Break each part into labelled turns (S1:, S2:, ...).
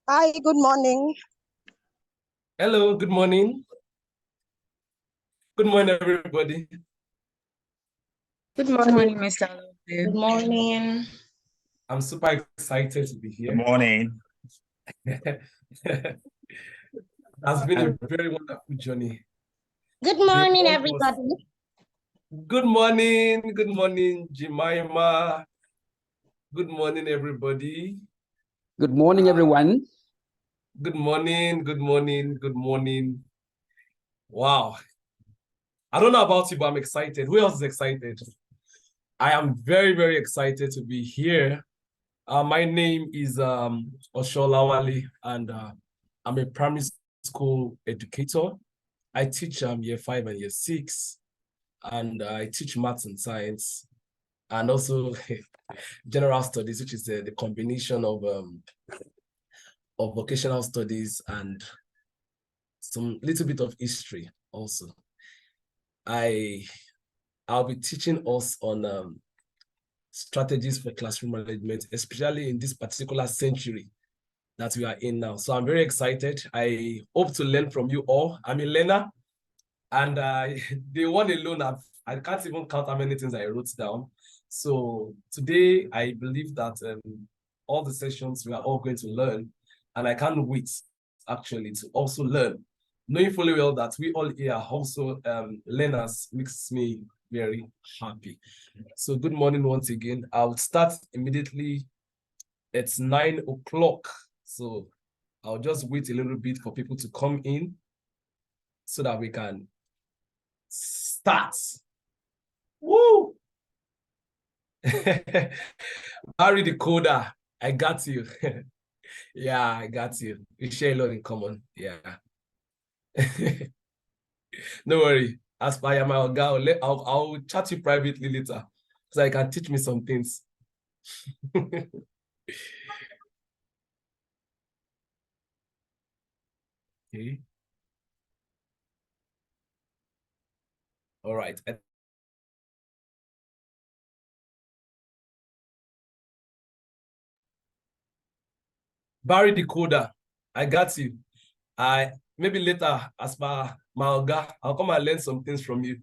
S1: Hi, good morning.
S2: Hello, good morning. Good morning, everybody.
S3: Good morning, Mr.
S1: Good
S3: Olawale.
S1: morning.
S2: I'm super excited to be here.
S4: Good morning.
S2: It has been a very wonderful journey.
S1: Good morning, everybody.
S2: Good morning, Jemima. Good morning, everybody.
S5: Good morning, everyone.
S2: Good morning. Wow. I don't know about you, but I'm excited. Who else is excited? I am very, very excited to be here. My name is Osho Olawale, and I'm a primary school educator. I teach year 5 and year 6, and I teach maths and science, and also general studies, which is the combination of vocational studies and some little bit of history also. I'll be teaching us on strategies for classroom management, especially in this particular century that we are in now. So I'm very excited. I hope to learn from you all. I'm a learner, and the one alone, I can't even count how many things I wrote down. So today, I believe that all the sessions we are all going to learn, and I can't wait actually to also learn. Knowing fully well that we all here are also learners makes me very happy. So good morning once again. I'll start immediately. It's 9 o'clock. So I'll just wait a little bit for people to come in so that we can start. Woo! Barry the coder, I got you. Yeah, I got you. We share a lot in common. Yeah. No worry. As I am my girl, I'll chat you privately later so I can teach me some things. Okay. All right. Barry the coder, I got you. Maybe later, as per my Oga, I'll come and learn some things from you.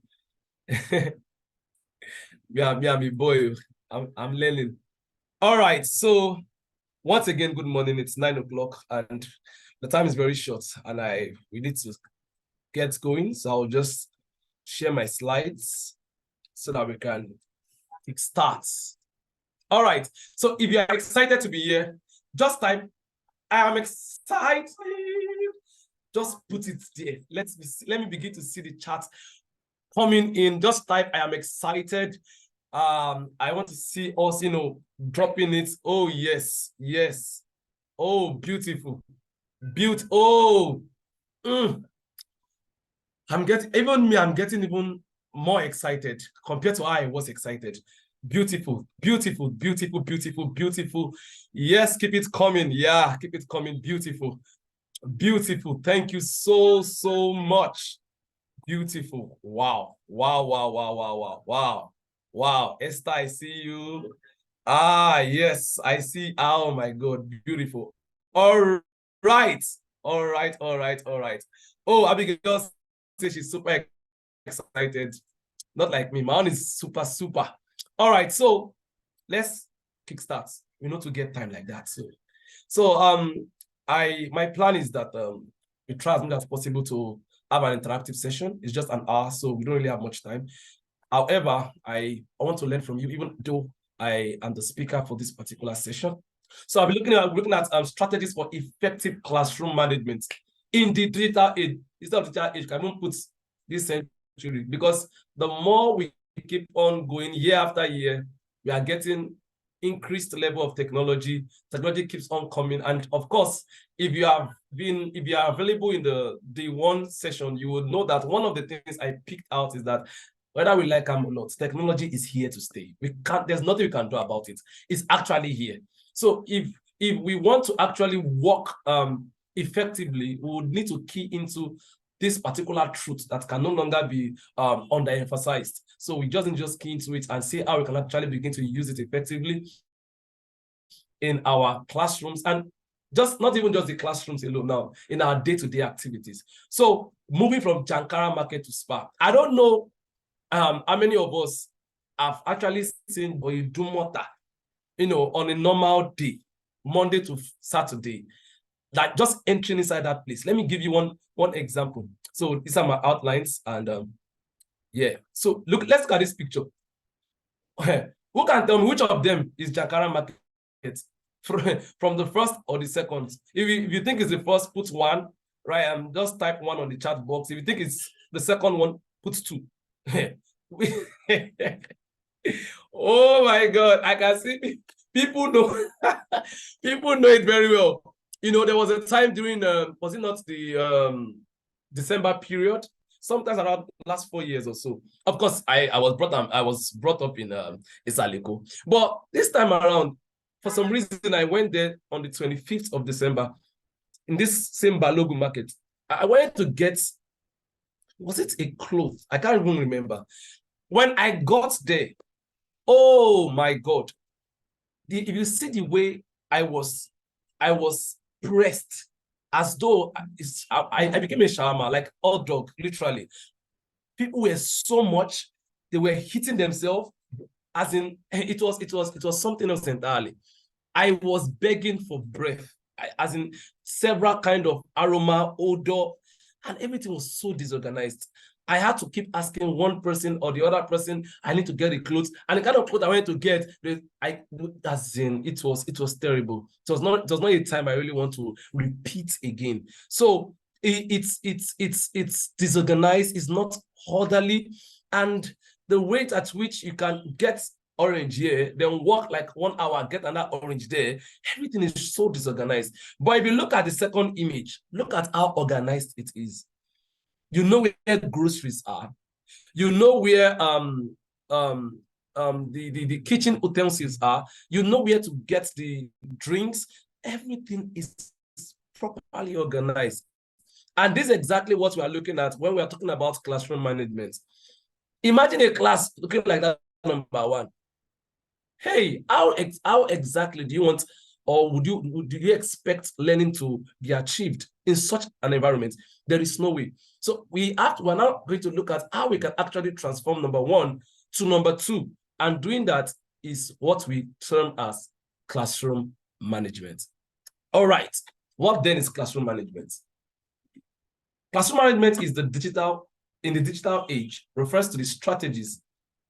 S2: I'm a boy. I'm learning. All right. So once again, good morning. It's 9 o'clock and the time is very short, and we need to get going. So I'll just share my slides so that we can start. All right. So if you're excited to be here, just type, I am excited. Just put it there. Let me begin to see the chat coming in. Just type, I am excited. I want to see us, dropping it. Oh, yes. Oh, beautiful. Oh, I'm getting even more excited compared to how I was excited. Beautiful. Yes, keep it coming. Yeah, keep it coming. Beautiful. Thank you so much. Beautiful. Wow. Esther, I see you. Yes, I see. Oh my God, beautiful. All right. Oh, Abigail says she's super excited. Not like me. My own is super. All right, so let's kickstart. We know to get time like that. So my plan is that we try as much as possible to have an interactive session. It's just an hour, so we don't really have much time. However, I want to learn from you, even though I am the speaker for this particular session. So I'll be looking at strategies for effective classroom management in the digital age. Instead of digital age, I won't put this century, because the more we keep on going year after year, we are getting increased level of technology. Technology keeps on coming, and of course, if you are available in the day one session, you would know that one of the things I picked out is that whether we like them or not, technology is here to stay. There's nothing we can do about it. It's actually here. So if we want to actually work effectively, we would need to key into this particular truth that can no longer be underemphasized. So we just key into it and see how we can actually begin to use it effectively in our classrooms. And Just not even just the classrooms alone now, in our day-to-day activities. So moving from Jankara market to Spar. I don't know how many of us have actually seen Oidumota, on a normal day, Monday to Saturday, like just entering inside that place. Let me give you one example. So these are my outlines, and yeah. So let's look at this picture. Who can tell me which of them is Jankara market? From the first or the second? If you think it's the first, put 1, right? Just type 1 on the chat box. If you think it's the second one, put 2. Oh my God, I can see people know. People know it very well. There was a time during was it not the December period? Sometimes around last 4 years or so. Of course, I was brought up in Isaliko. But this time around, for some reason, I went there on the 25th of December in this same Balogu market. I wanted to get, was it a cloth? I can't even remember. When I got there, oh my God. If you see the way I was pressed, as though I became a shawarma, like hot dog, literally. People were so much, they were hitting themselves, as in it was something else entirely. I was begging for breath, as in several kind of aroma, odor, and everything was so disorganized. I had to keep asking one person or the other person, I need to get the clothes. And the kind of clothes I wanted to get, it was terrible. It was not a time I really want to repeat again. So it's disorganized, it's not orderly, and the rate at which you can get orange here, then walk like 1 hour, get another orange there, everything is so disorganized. But if you look at the second image, look at how organized it is. You know where groceries are. You know where the kitchen utensils are. You know where to get the drinks. Everything is properly organized. And this is exactly what we are looking at when we are talking about classroom management. Imagine a class looking like that, number 1. Hey, how exactly do you want, or do you expect learning to be achieved in such an environment? There is no way. So we're now going to look at how we can actually transform number 1 to number 2. And doing that is what we term as classroom management. All right. What then is classroom management? Classroom management is in the digital age, refers to the strategies,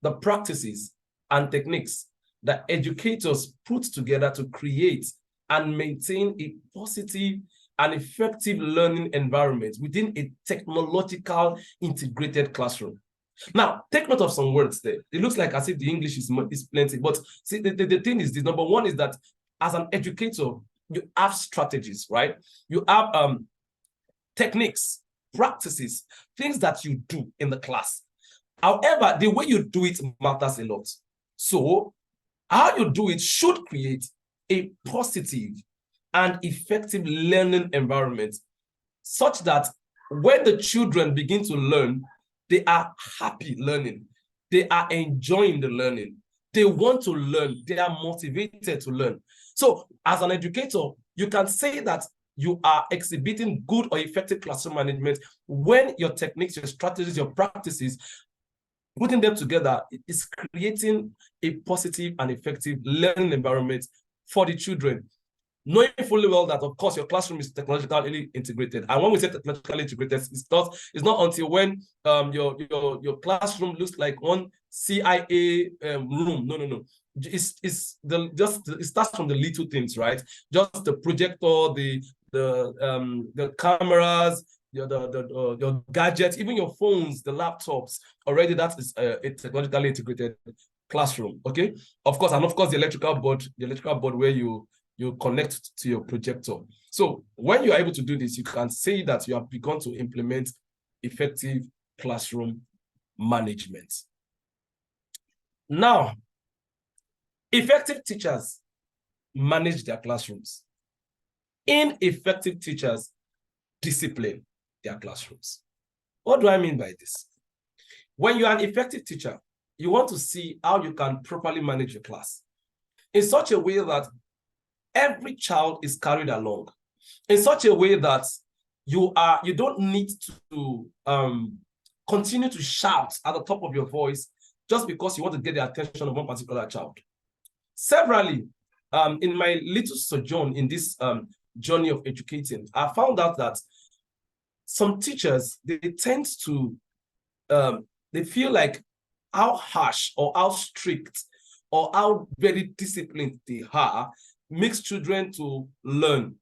S2: the practices, and techniques that educators put together to create and maintain a positive and effective learning environment within a technological integrated classroom. Now, take note of some words there. It looks like as if the English is plenty, but see, the thing is this. Number 1 is that as an educator, you have strategies, right? You have techniques, practices, things that you do in the class. However, the way you do it matters a lot. So how you do it should create a positive and effective learning environment such that when the children begin to learn, they are happy learning. They are enjoying the learning. They want to learn. They are motivated to learn. So as an educator, you can say that you are exhibiting good or effective classroom management when your techniques, your strategies, your practices, putting them together is creating a positive and effective learning environment for the children. Knowing fully well that, of course, your classroom is technologically integrated. And when we say technologically integrated, it's not until when your classroom looks like one CIA room. No. It starts from the little things, right? Just the projector, the cameras, your gadgets, even your phones, the laptops. Already that is a technologically integrated classroom. Okay, of course, the electrical board where you connect to your projector. So when you are able to do this, you can say that you have begun to implement effective classroom management. Now, effective teachers manage their classrooms. Ineffective teachers discipline their classrooms. What do I mean by this? When you are an effective teacher, you want to see how you can properly manage your class in such a way that every child is carried along in such a way that you don't need to continue to shout at the top of your voice just because you want to get the attention of one particular child. Severally, in my little sojourn in this journey of educating, I found out that some teachers, they tend to, they feel like how harsh or how strict or how very disciplined they are makes children to learn.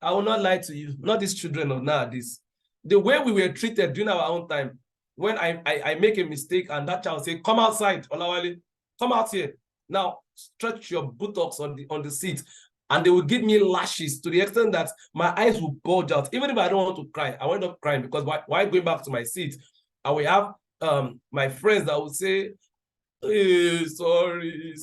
S2: I will not lie to you, not these children of nowadays. The way we were treated during our own time, when I make a mistake and that child say, come outside, Olawale, come out here. Now, stretch your buttocks on the seat. And they will give me lashes to the extent that my eyes will bulge out. Even if I don't want to cry, I wind up crying because why going back to my seat? I will have my friends that will say, hey, sorry.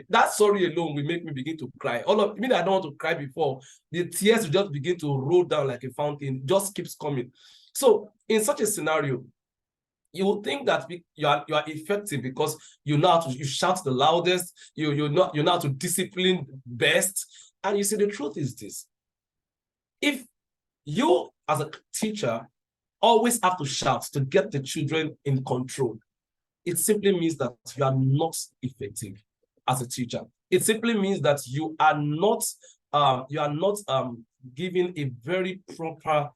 S2: That sorry alone will make me begin to cry. I mean, I don't want to cry before. The tears will just begin to roll down like a fountain, just keeps coming. So in such a scenario, you would think that you are effective because you know how to, you shout the loudest, you know how to discipline best. And you see, the truth is this: if you as a teacher always have to shout to get the children in control, it simply means that you are not effective as a teacher. It simply means that you are not giving a very proper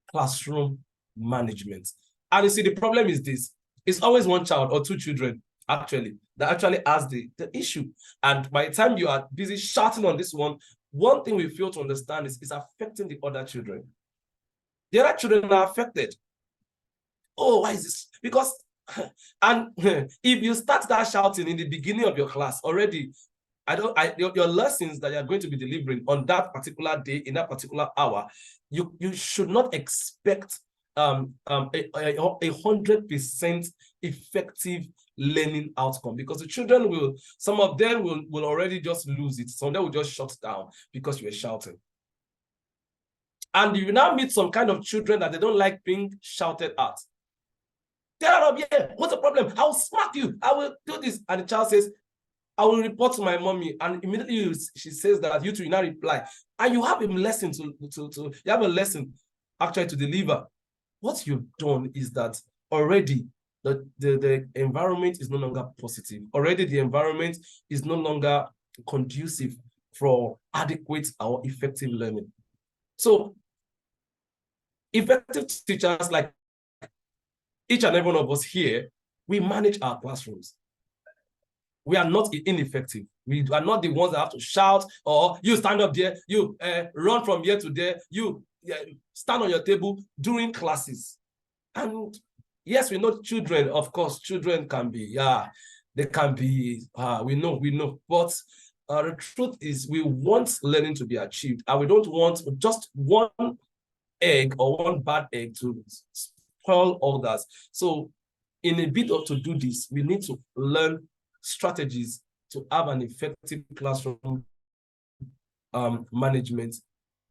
S2: classroom management. And you see, the problem is this: it's always one child or two children actually that actually has the issue. And by the time you are busy shouting on this one thing we fail to understand is it's affecting the other children. The other children are affected. Oh, why is this? Because, and if you start that shouting in the beginning of your class already, your lessons that you're going to be delivering on that particular day, in that particular hour, you should not expect a 100% effective learning outcome, because the children will, some of them will already just lose it. Some of them will just shut down because you were shouting. And you now meet some kind of children that they don't like being shouted at. Get out of here. What's the problem? I'll smack you. I will do this. And the child says, I will report to my mommy. And immediately she says that you two now reply. And you have a lesson you have a lesson actually to deliver. What you've done is that already the environment is no longer positive. Already the environment is no longer conducive for adequate or effective learning. So effective teachers, like each and every one of us here, we manage our classrooms. We are not ineffective. We are not the ones that have to shout, or you stand up there, you run from here to there, you stand on your table during classes. And yes, we know children, of course, children can be, they can be, we know. But the truth is, we want learning to be achieved, and we don't want just one egg or one bad egg to spoil others. So in a bid to do this, we need to learn strategies to have an effective classroom management,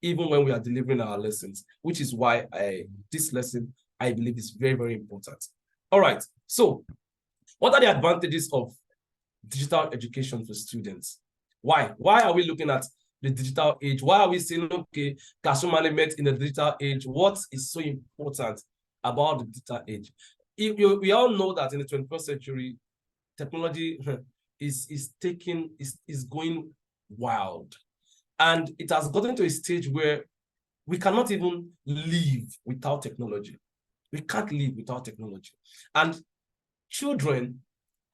S2: even when we are delivering our lessons, which is why this lesson, I believe, is very, very important. All right, so what are the advantages of digital education for students? Why are we looking at the digital age? Why are we saying, okay, classroom management in the digital age? What is so important about the digital age? We all know that in the 21st century, technology is going wild. And it has gotten to a stage where we cannot even live without technology. We can't live without technology. And children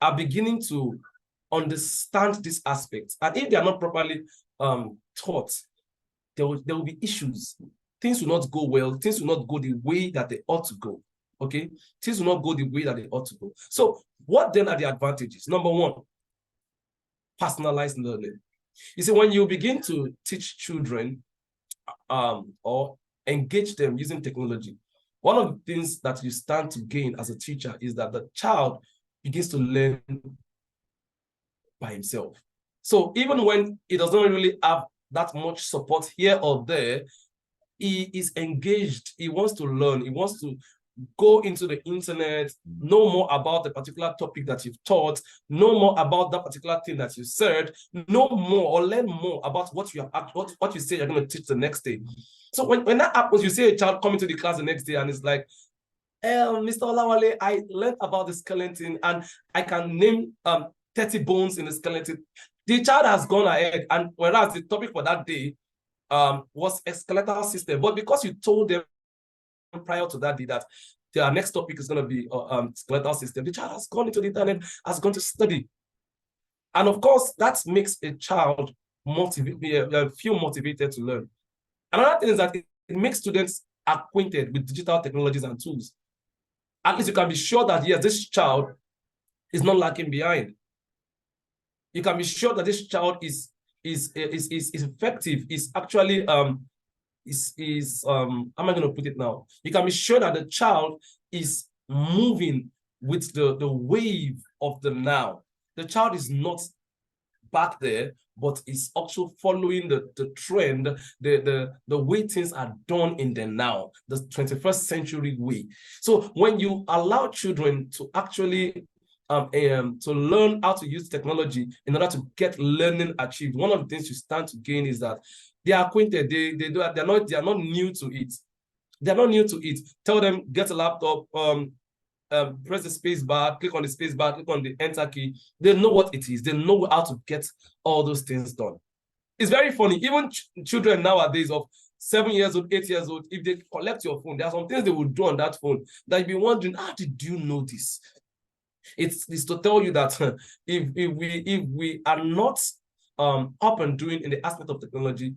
S2: are beginning to understand this aspect. And if they are not properly taught, there will be issues. Things will not go well. Things will not go the way that they ought to go. Okay? Things will not go the way that they ought to go. So what then are the advantages? Number one, personalized learning. You see, when you begin to teach children or engage them using technology, one of the things that you stand to gain as a teacher is that the child begins to learn by himself. So even when he doesn't really have that much support here or there, he is engaged. He wants to learn. He wants to go into the internet, know more about the particular topic that you've taught, know more about that particular thing that you said, know more or learn more about what you have, what you say you're going to teach the next day. So when that happens, you see a child coming to the class the next day and it's like, Mr. Olawale, I learned about the skeleton and I can name 30 bones in the skeleton. The child has gone ahead, and whereas the topic for that day was a skeletal system, but because you told them prior to that day that their next topic is going to be skeletal system, the child has gone into the internet, has gone to study. And of course, that makes a child feel motivated to learn. Another thing is that it makes students acquainted with digital technologies and tools. At least you can be sure that, yes, this child is not lacking behind. You can be sure that this child is effective, is actually how am I going to put it now? You can be sure that the child is moving with the wave of the now. The child is not back there, but is also following the trend, the way things are done in the now, the 21st century way. So when you allow children to actually to learn how to use technology in order to get learning achieved, one of the things you stand to gain is that they are acquainted. They are not new to it. They're not new to it. Tell them, get a laptop, press the space bar, click on the space bar, click on the enter key. They know what it is. They know how to get all those things done. It's very funny. Even children nowadays of 7 years old, 8 years old, if they collect your phone, there are some things they will do on that phone that you'll be wondering, how did you know this? It's to tell you that if we are not up and doing in the aspect of technology,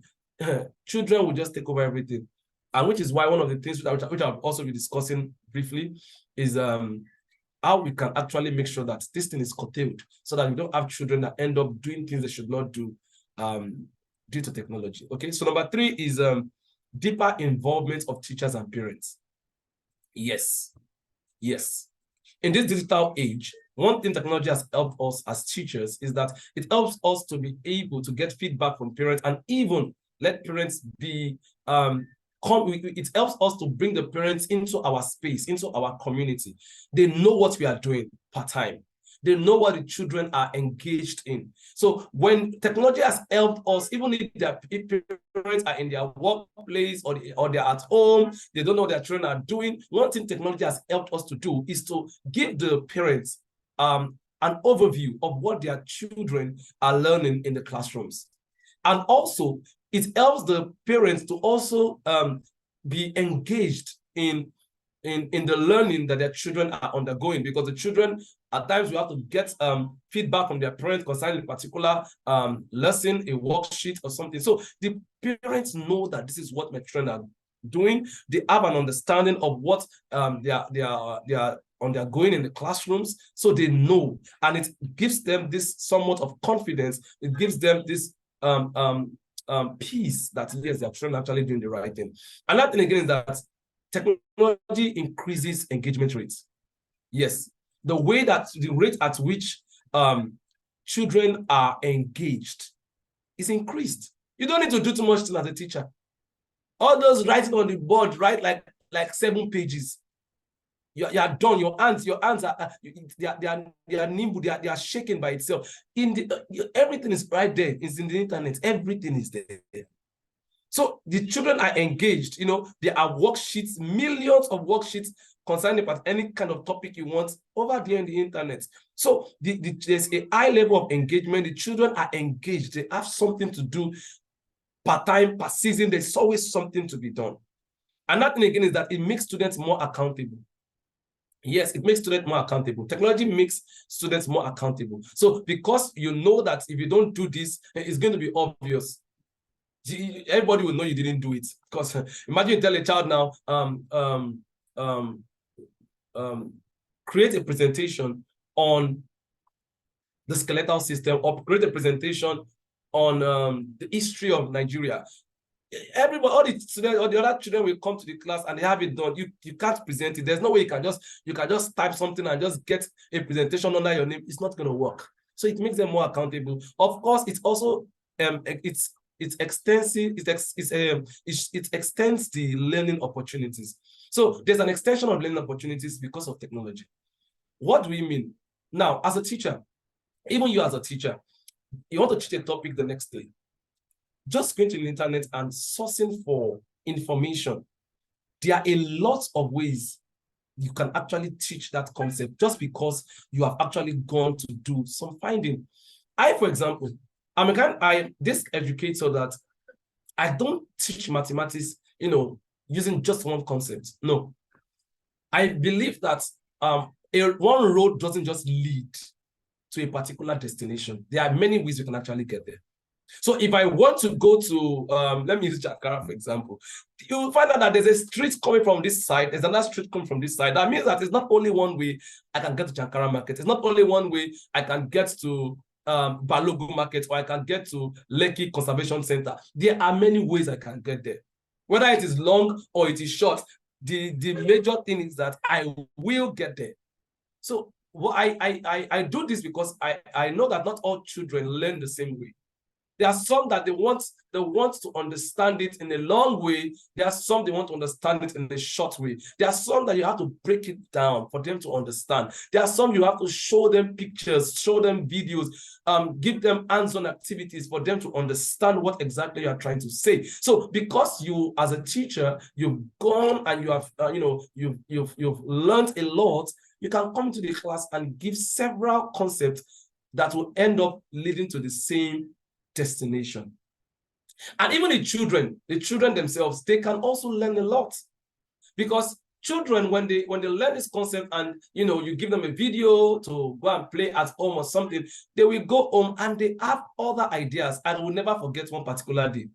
S2: children will just take over everything. And which is why one of the things which I'll also be discussing briefly is how we can actually make sure that this thing is curtailed so that we don't have children that end up doing things they should not do due to technology. Okay, so number 3 is deeper involvement of teachers and parents. Yes. In this digital age, one thing technology has helped us as teachers is that it helps us to be able to get feedback from parents and even let parents be it helps us to bring the parents into our space, into our community. They know what we are doing part-time. They know what the children are engaged in. So when technology has helped us, even if their parents are in their workplace or they're at home, they don't know what their children are doing, one thing technology has helped us to do is to give the parents an overview of what their children are learning in the classrooms. And also, it helps the parents to also be engaged in the learning that their children are undergoing, because the children, at times, we have to get feedback from their parents concerning a particular lesson, a worksheet or something. So the parents know that this is what my children are doing. They have an understanding of what they are undergoing in the classrooms, so they know, and it gives them this somewhat of confidence. It gives them this peace that yes, their children are actually doing the right thing. Another thing again is that technology increases engagement rates. Yes, the rate at which children are engaged is increased. You don't need to do too much as a teacher. All those writing on the board, write like 7 pages. You are done. Your hands are they are nimble. They are shaking by itself. Everything is right there. It's in the internet. Everything is there. So the children are engaged. There are worksheets, millions of worksheets concerning about any kind of topic you want over there in the internet. So there's a high level of engagement. The children are engaged. They have something to do part-time, per season. There's always something to be done. Another thing again is that it makes students more accountable. Yes, it makes students more accountable. Technology makes students more accountable. So because you know that if you don't do this, it's going to be obvious. Everybody will know you didn't do it. Because imagine you tell a child now, create a presentation on the skeletal system, or create a presentation on the history of Nigeria. Everybody, all the students, all the other children will come to the class and they have it done. You can't present it. There's no way you can just type something and just get a presentation under your name. It's not going to work. So it makes them more accountable. Of course, it's also it extends the learning opportunities. So there's an extension of learning opportunities because of technology. What do we mean? Now, as a teacher, even you as a teacher, you want to teach a topic the next day. Just going to the internet and sourcing for information. There are a lot of ways you can actually teach that concept just because you have actually gone to do some finding. For example, I'm this educator that I don't teach mathematics, using just one concept. No. I believe that one road doesn't just lead to a particular destination. There are many ways you can actually get there. So if I want to go to, let me use Jankara, for example, you'll find out that there's a street coming from this side, there's another street coming from this side. That means that it's not only one way I can get to Jankara market. It's not only one way I can get to Balogun market, or I can get to Lekki Conservation Center. There are many ways I can get there. Whether it is long or it is short, the major thing is that I will get there. So I do this because I know that not all children learn the same way. There are some that they want to understand it in a long way. There are some they want to understand it in a short way. There are some that you have to break it down for them to understand. There are some you have to show them pictures, show them videos, give them hands-on activities for them to understand what exactly you are trying to say. So because you, as a teacher, you've gone and you have, you've learned a lot, you can come to the class and give several concepts that will end up leading to the same destination. And even the children themselves, they can also learn a lot, because children, when they learn this concept and you give them a video to go and play at home or something, they will go home and they have other ideas. I will never forget one particular day.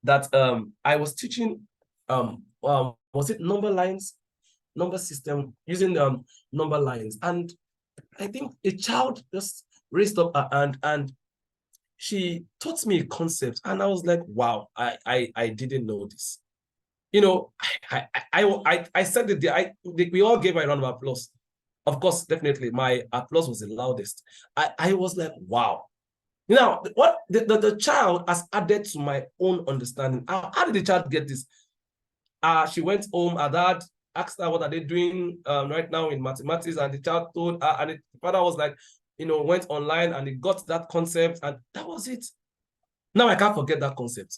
S2: That I was teaching was it number system, using number lines, and I think a child just raised up her hand and she taught me a concept, and I was like, wow, I didn't know this. I said that we all gave her a round of applause. Of course, definitely my applause was the loudest. I was like, wow. Now, what the child has added to my own understanding. How did the child get this? She went home, her dad asked her, what are they doing right now in mathematics? And the child told her, and the father was like, went online and he got that concept, and that was it. Now I can't forget that concept.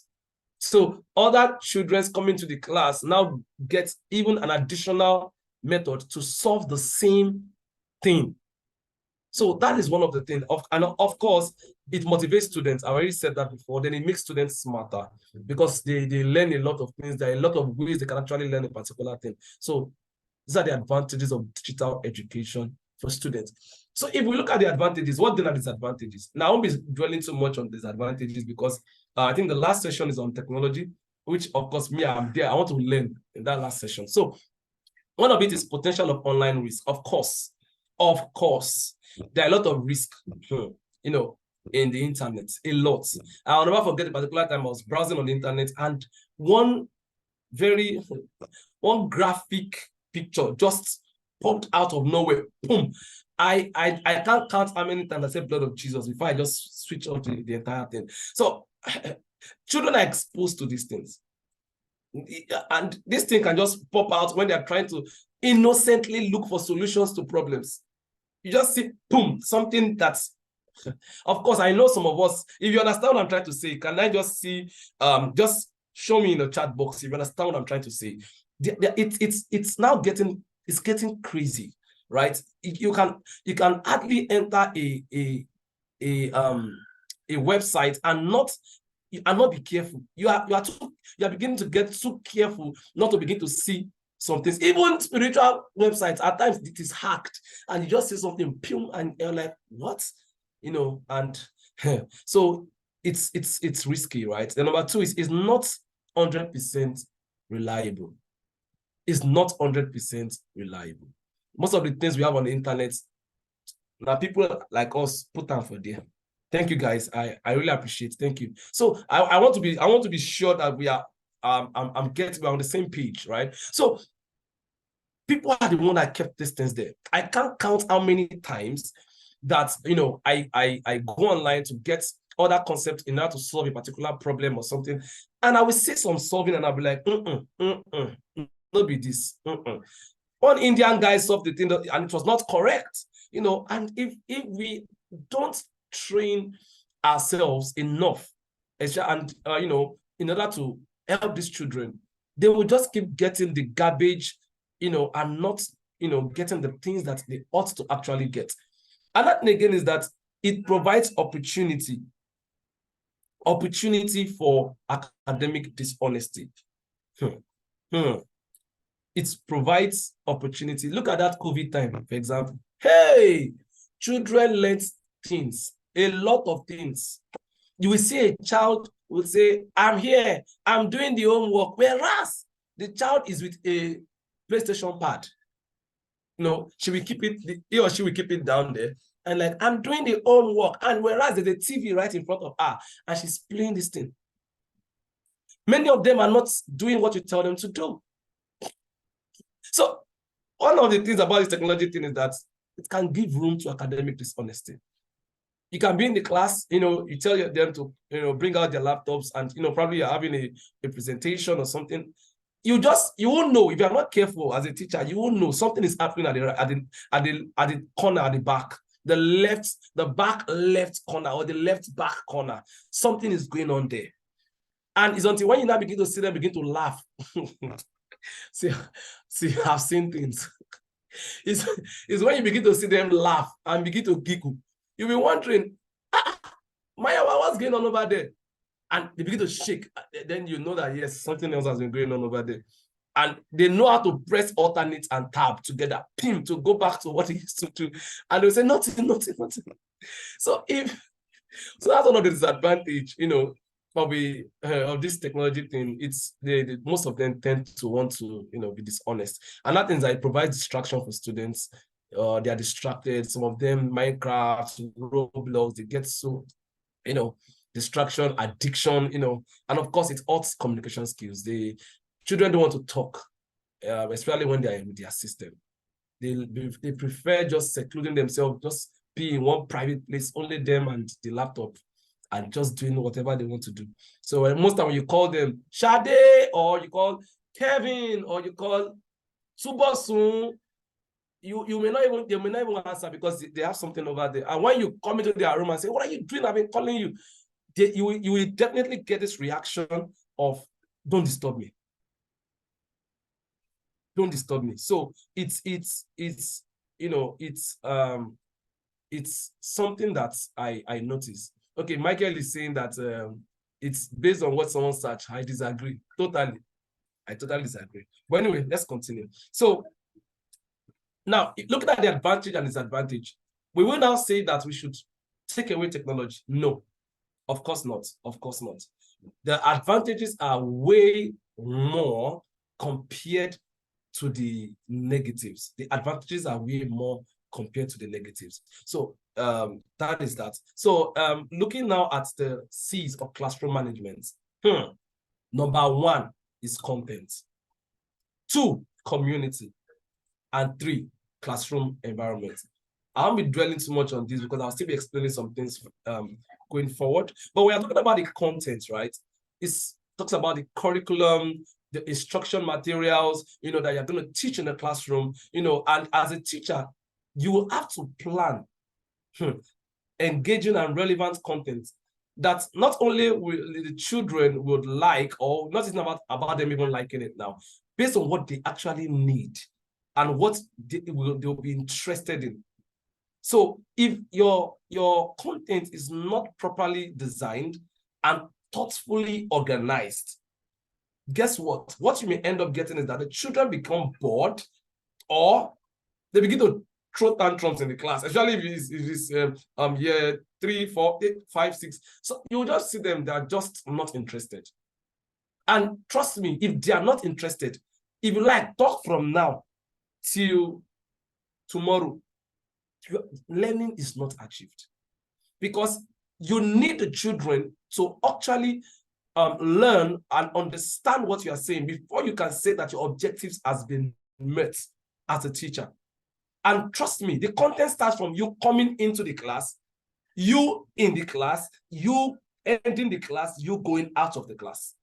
S2: So other children coming to the class now get even an additional method to solve the same thing. So that is one of the things. And of course, it motivates students. I already said that before. Then it makes students smarter because they learn a lot of things. There are a lot of ways they can actually learn a particular thing. So these are the advantages of digital education for students. So if we look at the advantages, what then are disadvantages? Now, I won't be dwelling too much on disadvantages because I think the last session is on technology, which of course, I'm there. I want to learn in that last session. So one of it is potential of online risk. Of course, there are a lot of risk, in the internet, a lot. I'll never forget a particular time I was browsing on the internet and one graphic picture just popped out of nowhere. Boom. I can't count how many times I said blood of Jesus before I just switch on to the entire thing. So children are exposed to these things. And this thing can just pop out when they're trying to innocently look for solutions to problems. You just see, boom, something that's, of course, I know some of us, if you understand what I'm trying to say, can I just see, just show me in the chat box if you understand what I'm trying to say. It's now getting crazy, right? You can hardly enter a website and not be careful. You are beginning to get too careful not to begin to see some things. Even spiritual websites, at times it is hacked and you just see something, boom, and you're like, what? And so it's risky, right? The number two is not 100% reliable. It's not 100% reliable. Most of the things we have on the internet, now people like us put them for there. Thank you guys. I really appreciate it. Thank you. So I want to be sure that we are we're on the same page, right? So people are the one that kept these things there. I can't count how many times that I go online to get other concepts in order to solve a particular problem or something. And I will see some solving and I'll be like, not be this. One Indian guy solved the thing and it was not correct. And if we don't train ourselves enough, and in order to help these children, they will just keep getting the garbage, and not, getting the things that they ought to actually get. And that again is that it provides opportunity for academic dishonesty. It provides opportunity. Look at that COVID time, for example. Hey, children learn things, a lot of things. You will see a child will say, I'm here, I'm doing the homework, whereas the child is with a PlayStation pad. She will keep it, he or she will keep it down there, and like, I'm doing the homework, and whereas there's a TV right in front of her, and she's playing this thing. Many of them are not doing what you tell them to do. So one of the things about this technology thing is that it can give room to academic dishonesty. You can be in the class, you tell them to, bring out their laptops, and, probably you're having a presentation or something. You won't know if you're not careful as a teacher. You won't know something is happening at the corner at the back, the back left corner or the left back corner. Something is going on there, and it's until when you now begin to see them begin to laugh. see, I've seen things. It's when you begin to see them laugh and begin to giggle. You'll be wondering, Maya, what's going on over there? And they begin to shake. Then you know that, yes, something else has been going on over there. And they know how to press alternate and tab together, pim, to go back to what they used to do. And they'll say, nothing. So that's one of the disadvantage, probably of this technology thing. It's most of them tend to want to, be dishonest. And that means that it provides distraction for students. They are distracted. Some of them, Minecraft, Roblox, they get so, distraction, addiction, and of course it hurts communication skills. The children don't want to talk, especially when they are in their system. They prefer just secluding themselves, just be in one private place, only them and the laptop, and just doing whatever they want to do. So most time when you call them Shade, or you call Kevin, or you call Subosun, they may not even answer because they have something over there. And when you come into their room and say, what are you doing? I've been calling you. You will definitely get this reaction of, don't disturb me. Don't disturb me. So it's something that I noticed. Okay, Michael is saying that it's based on what someone searched. I disagree. I totally disagree. But anyway, let's continue. So now, looking at the advantage and disadvantage, we will now say that we should take away technology. No, of course not. Of course not. The advantages are way more compared to the negatives. The advantages are way more compared to the negatives. So that is that. So looking now at the C's of classroom management. Number 1 is content. 2, community. And 3, classroom environment. I won't be dwelling too much on this because I'll still be explaining some things going forward. But we are talking about the content, right? It talks about the curriculum, the instruction materials, that you're going to teach in the classroom, and as a teacher, you will have to plan engaging and relevant content that not only will the children would like, or not even about them even liking it now, based on what they actually need and what they'll be interested in. So if your content is not properly designed and thoughtfully organized, guess what? What you may end up getting is that the children become bored, or they begin to throw tantrums in the class, especially if it's year 3, 4, 8, 5, 6. So you just see them, they're just not interested. And trust me, if they are not interested, if you like, talk from now till tomorrow, learning is not achieved, because you need the children to actually learn and understand what you are saying before you can say that your objectives has been met as a teacher. And trust me, the content starts from you coming into the class you in the class, you ending the class, you going out of the class.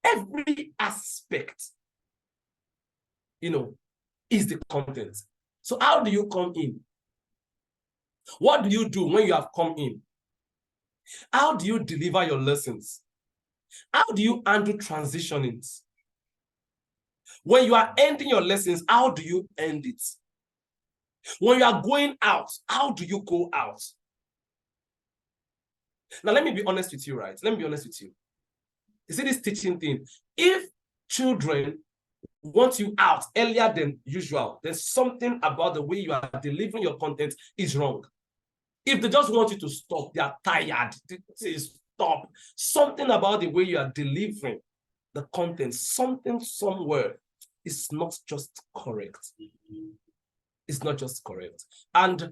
S2: Every aspect, is the content. So how do you come in? What do you do when you have come in? How do you deliver your lessons? How do you handle transitionings? When you are ending your lessons, how do you end it? When you are going out, how do you go out? Now, let me be honest with you, right? Let me be honest with you. You see this teaching thing. If children want you out earlier than usual, there's something about the way you are delivering your content is wrong. If they just want you to stop, they are tired. They say stop. Something about the way you are delivering the content, something somewhere is not just correct. It's not just correct. And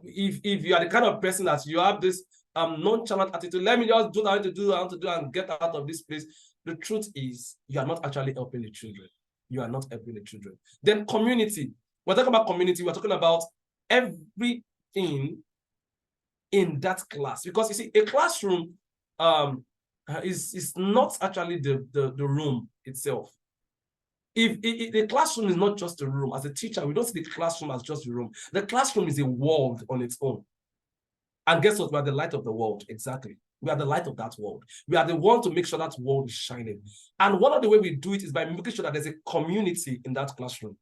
S2: if you are the kind of person that you have this nonchalant attitude, let me just do what I want to do and get out of this place. The truth is, you are not actually helping the children. You are not helping the children. Then community. We're talking about community. We're talking about everything in that class. Because you see, a classroom is not actually the room itself. If the classroom is not just a room, as a teacher, we don't see the classroom as just a room. The classroom is a world on its own. And guess what? We are the light of the world. Exactly. We are the light of that world. We are the one to make sure that world is shining. And one of the way we do it is by making sure that there's a community in that classroom.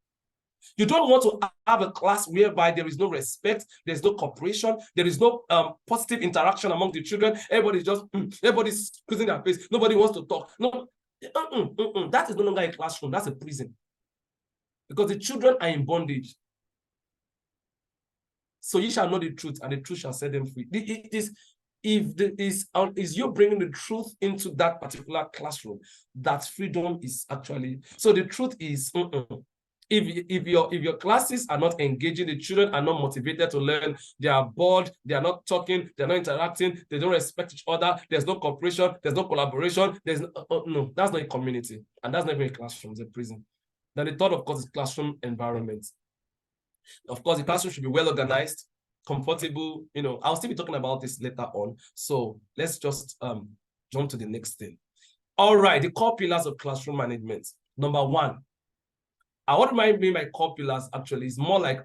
S2: You don't want to have a class whereby there is no respect, there's no cooperation, there is no positive interaction among the children. Everybody's squeezing their face. Nobody wants to talk. No, that is no longer a classroom. That's a prison. Because the children are in bondage. So you shall know the truth, and the truth shall set them free. Is you bringing the truth into that particular classroom, that freedom is actually. So the truth is, if your classes are not engaging, the children are not motivated to learn, they are bored, they are not talking, they are not interacting, they don't respect each other, there's no cooperation, there's no collaboration, there's no, that's not a community, and that's not even a classroom, it's a prison. Then the third, of course, is classroom environment. Of course, the classroom should be well organized, comfortable. I'll still be talking about this later on. So let's just jump to the next thing. All right, the core pillars of classroom management. Number one, what I mean by core pillars actually is more like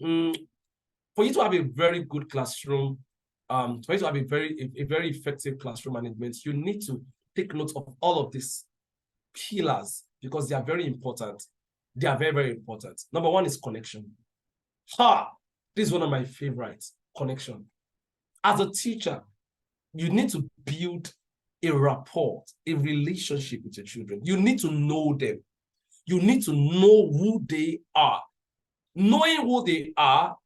S2: for you to have a very good classroom, for you to have a very effective classroom management, you need to take note of all of these pillars because they are very important. They are very, very important. Number one is connection. This is one of my favorites, connection. As a teacher, you need to build a rapport, a relationship with your children. You need to know them. You need to know who they are. Knowing who they are,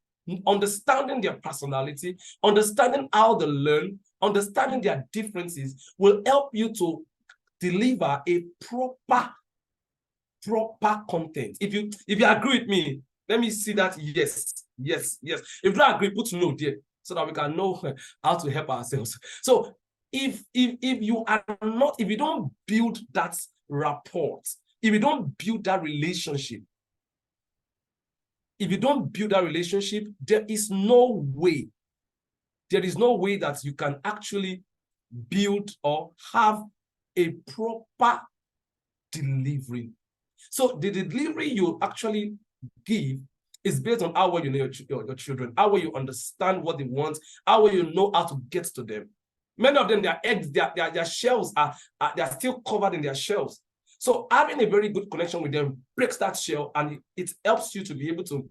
S2: understanding their personality, understanding how they learn, understanding their differences will help you to deliver a proper content. If you agree with me, let me see that yes. If you don't agree, put no there so that we can know how to help ourselves. So if you don't build that rapport, if you don't build that relationship, there is no way that you can actually build or have a proper delivery. So the delivery you actually give is based on how well you know your children, how well you understand what they want, how well you know how to get to them. Many of them, their eggs, their shells they are still covered in their shells. So having a very good connection with them breaks that shell, and it helps you to be able to,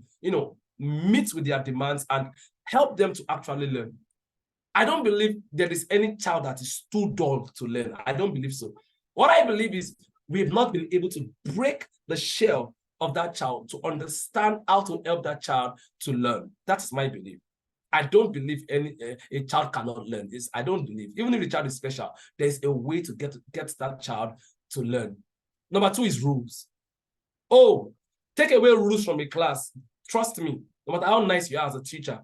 S2: meet with their demands and help them to actually learn. I don't believe there is any child that is too dull to learn. I don't believe so. What I believe is we've not been able to break the shell of that child to understand how to help that child to learn. That's my belief. I don't believe a child cannot learn this. I don't believe. Even if the child is special, there's a way to get that child to learn. Number two is rules. Take away rules from a class. Trust me, no matter how nice you are as a teacher,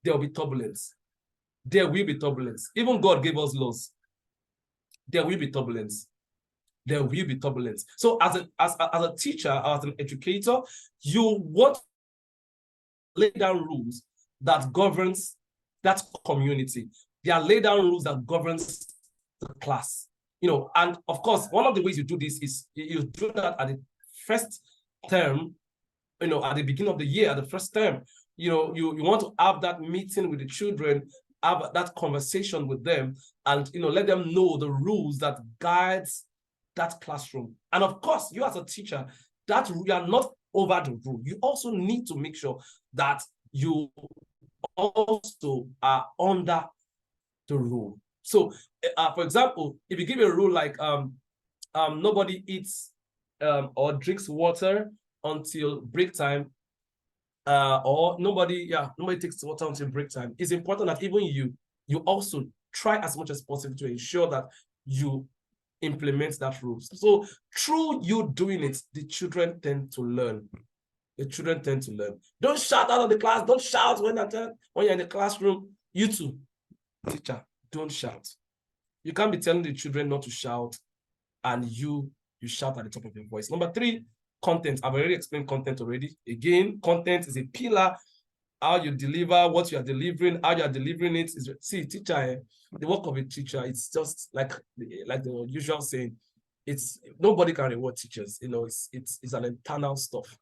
S2: there will be turbulence. There will be turbulence. Even God gave us laws. There will be turbulence. There will be turbulence. So as a teacher, as an educator, you want to lay down rules that governs that community. There are laid down rules that governs the class. And of course, one of the ways you do this is you do that at the first term, at the beginning of the year, at the first term. You want to have that meeting with the children, have that conversation with them, and let them know the rules that guides that classroom. And of course, you as a teacher, that you are not over the rule. You also need to make sure that you also are under the rule. So, for example, if you give a rule like nobody eats or drinks water until break time, or nobody takes water until break time, it's important that even you also try as much as possible to ensure that you implement that rule. So through you doing it, the children tend to learn. The children tend to learn. Don't shout out of the class. Don't shout when you're in the classroom. You too, teacher, don't shout. You can't be telling the children not to shout, and you shout at the top of your voice. Number 3, content. I've already explained content already. Again, content is a pillar. How you deliver, what you are delivering, how you are delivering it. See, teacher, the work of a teacher, it's just like the usual saying, it's nobody can reward teachers. It's an internal stuff.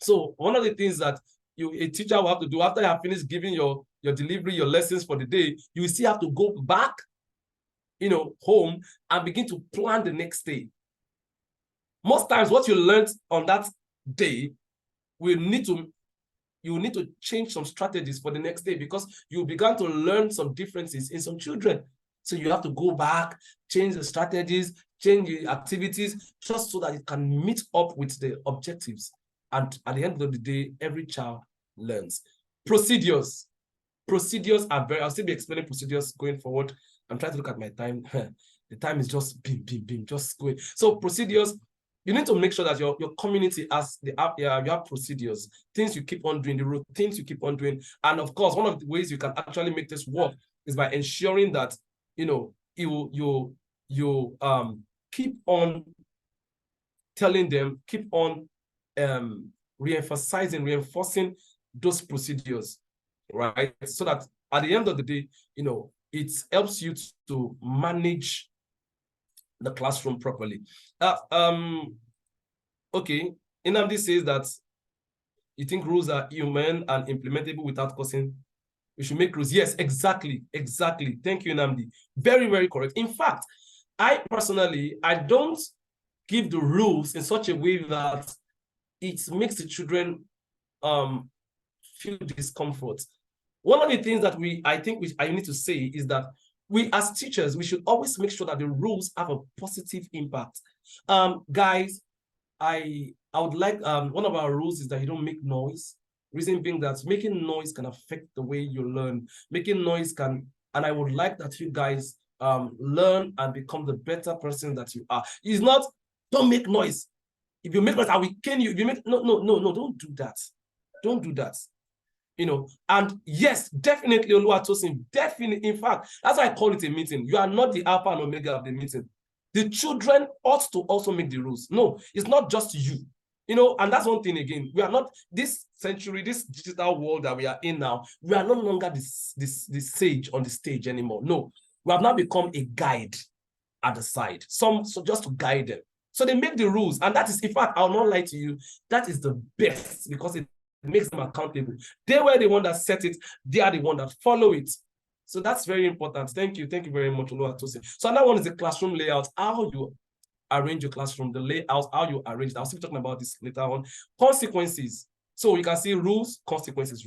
S2: So one of the things that a teacher will have to do after you have finished giving your delivery, your lessons for the day, you will still have to go back, home and begin to plan the next day. Most times, what you learned on that day you need to change some strategies for the next day, because you began to learn some differences in some children. So you have to go back, change the strategies, change the activities, just so that it can meet up with the objectives. And at the end of the day, every child learns. Procedures. Procedures are I'll still be explaining procedures going forward. I'm trying to look at my time. The time is just bim, just going. So procedures, you need to make sure that your community has you have procedures, things you keep on doing, the routines you keep on doing. And of course, one of the ways you can actually make this work is by ensuring that you keep on telling them, keep on reinforcing those procedures, right? So that at the end of the day, it helps you to manage the classroom properly. Okay, Inamdi says that you think rules are human and implementable without causing. We should make rules. Yes, exactly. Thank you, Inamdi. Very, very correct. In fact, I don't give the rules in such a way that it makes the children feel discomfort. One of the things that I need to say is that we as teachers, we should always make sure that the rules have a positive impact. Guys, I would like, one of our rules is that you don't make noise. Reason being that making noise can affect the way you learn. Making noise can, and I would like that you guys learn and become the better person that you are. It's not, don't make noise. If you make noise, I will cane you. If you make, no, don't do that. Don't do that. And yes, definitely, Oluwatosin, definitely. In fact, that's why I call it a meeting. You are not the alpha and omega of the meeting. The children ought to also make the rules. No, it's not just you. And that's one thing again. We are not this century, this digital world that we are in now. We are no longer this sage on the stage anymore. No, we have now become a guide at the side. So just to guide them. So they make the rules, and that is, in fact, I'll not lie to you, that is the best, because it makes them accountable. They were the one that set it. They are the one that follow it. So that's very important. Thank you very much, Oluwatosin. So another one is the classroom layout. How you arrange your classroom, the layout, how you arrange it. I'll still be talking about this later on. Consequences. So you can see rules, consequences,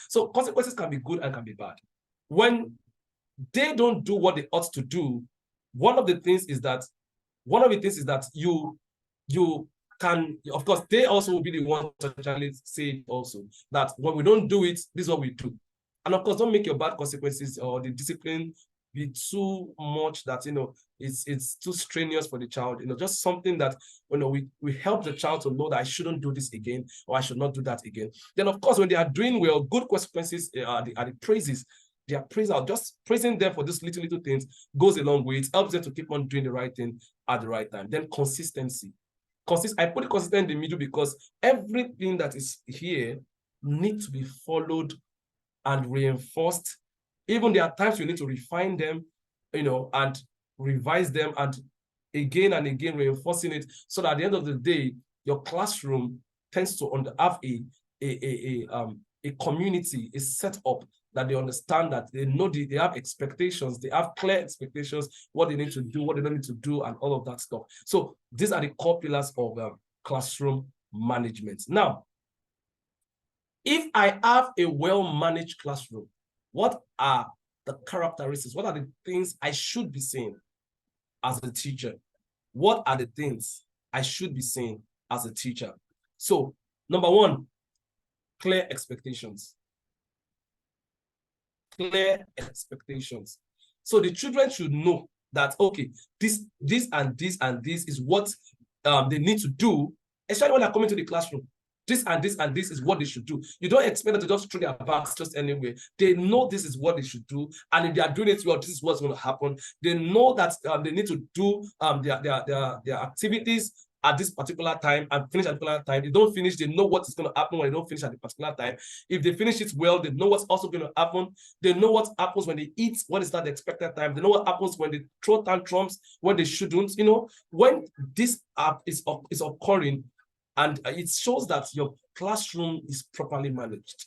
S2: So consequences can be good and can be bad. When they don't do what they ought to do, one of the things is that you can, of course, they also will be the one to actually say also that when we don't do it, this is what we do. And of course, don't make your bad consequences or the discipline be too much that it's too strenuous for the child. Just something that we help the child to know that I shouldn't do this again, or I should not do that again. Then of course, when they are doing well, good consequences are the praises. They are praised out. Just praising them for these little things goes a long way. It helps them to keep on doing the right thing at the right time. Then consistency. I put consistent in the middle because everything that is here needs to be followed and reinforced. Even there are times you need to refine them, and revise them, and again reinforcing it, so that at the end of the day, your classroom tends to have a community, a setup that they understand, that they know they have expectations, they have clear expectations, what they need to do, what they don't need to do, and all of that stuff. So these are the core pillars of classroom management. Now, if I have a well-managed classroom, what are the characteristics? What are the things I should be seeing as a teacher? What are the things I should be seeing as a teacher? So, number one, clear expectations. Clear expectations. So the children should know that, okay, this and this and this is what they need to do, especially when they're coming to the classroom. This and this and this is what they should do. You don't expect them to just throw their backs just anywhere. They know this is what they should do, and if they are doing it well, this is what's going to happen. They know that they need to do their activities at this particular time and finish at a particular time. They don't finish, they know what is going to happen when they don't finish at a particular time. If they finish it well, they know what's also going to happen. They know what happens when they eat, what is that the expected time. They know what happens when they throw tantrums, when they shouldn't. When this is occurring, and it shows that your classroom is properly managed.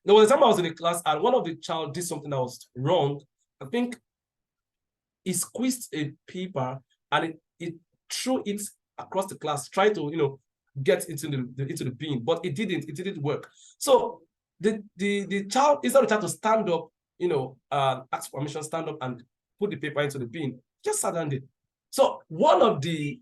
S2: There was a time I was in a class and one of the child did something that was wrong. I think he squeezed a paper and it threw it across the class, tried to get into the bin, but it didn't work. So the child, instead of the child to stand up, ask permission, stand up and put the paper into the bin, just sat down there. So one of the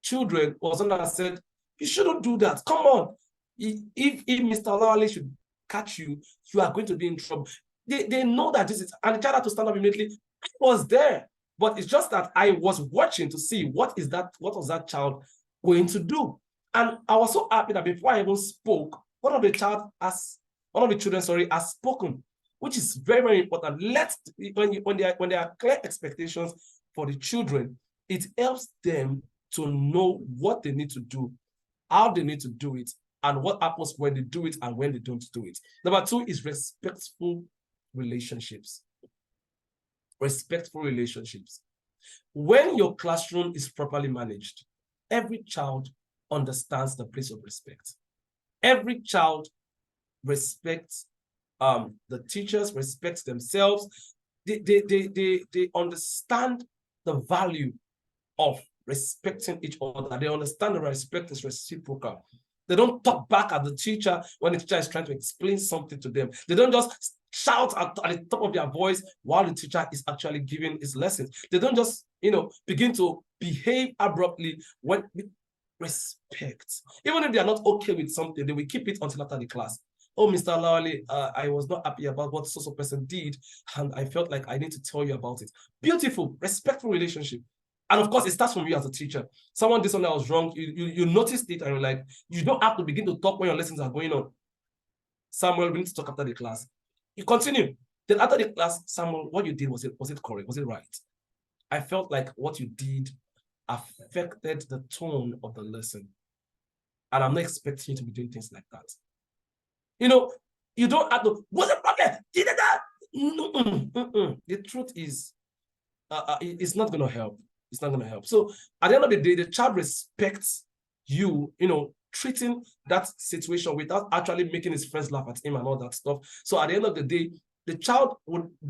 S2: children was on that said, you shouldn't do that. Come on. If Mr. Olawale should catch you, you are going to be in trouble. They know that this is, and the child had to stand up immediately. I was there, but it's just that I was watching to see what was that child going to do. And I was so happy that before I even spoke, one of the children has spoken, which is very, very important. When there are clear expectations for the children, it helps them to know what they need to do, how they need to do it, and what happens when they do it and when they don't do it. Number two is respectful relationships. Respectful relationships. When your classroom is properly managed, every child understands the place of respect. Every child respects the teachers, respects themselves. They understand the value of respecting each other. They understand that respect is reciprocal. They don't talk back at the teacher when the teacher is trying to explain something to them. They don't just shout at the top of their voice while the teacher is actually giving his lessons. They don't just, begin to behave abruptly when with respect. Even if they are not okay with something, they will keep it until after the class. Oh, Mr. Olawale, I was not happy about what so person did, and I felt like I need to tell you about it. Beautiful, respectful relationship. And of course, it starts from you as a teacher. Someone did something that was wrong, you noticed it, and you're like, you don't have to begin to talk when your lessons are going on. Samuel, we need to talk after the class. You continue. Then after the class, Samuel, what you did, was it correct? Was it right? I felt like what you did affected the tone of the lesson. And I'm not expecting you to be doing things like that. You don't have to, what's the problem? You did that? The truth is, it's not going to help. It's not going to help. So at the end of the day, the child respects you, treating that situation without actually making his friends laugh at him and all that stuff. So at the end of the day, the child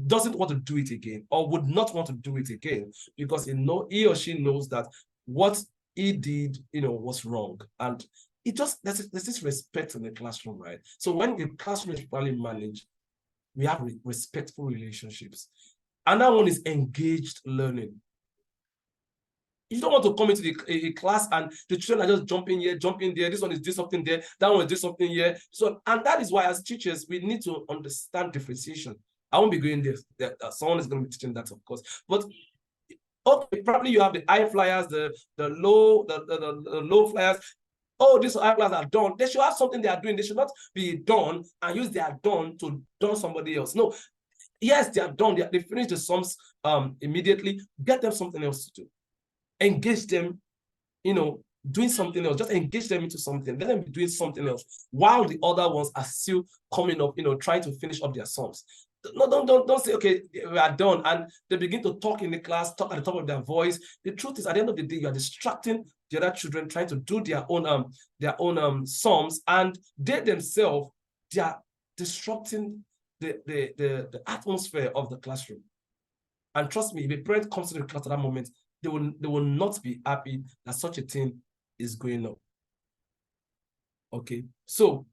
S2: doesn't want to do it again, or would not want to do it again, because he or she knows that what he did, was wrong. And there's this respect in the classroom, right? So when the classroom is properly managed, we have respectful relationships. Another one is engaged learning. You don't want to come into a class and the children are just jumping here, jumping there. This one is doing something there. That one is doing something here. So, and that is why as teachers, we need to understand differentiation. I won't be going there. Someone is going to be teaching that, of course. But okay, probably you have the high flyers, the low flyers. Oh, these high flyers are done. They should have something they are doing. They should not be done and use their done to done somebody else. No. Yes, they are done. They finish the sums immediately. Get them something else to do. Engage them, doing something else. Just engage them into something. Let them be doing something else while the other ones are still coming up, trying to finish up their sums. No, don't say, okay, we are done. And they begin to talk in the class, talk at the top of their voice. The truth is, at the end of the day, you are distracting the other children trying to do their own sums, and they themselves, they are disrupting the atmosphere of the classroom. And trust me, if a parent comes to the class at that moment, they will not be happy that such a thing is going on. Okay, so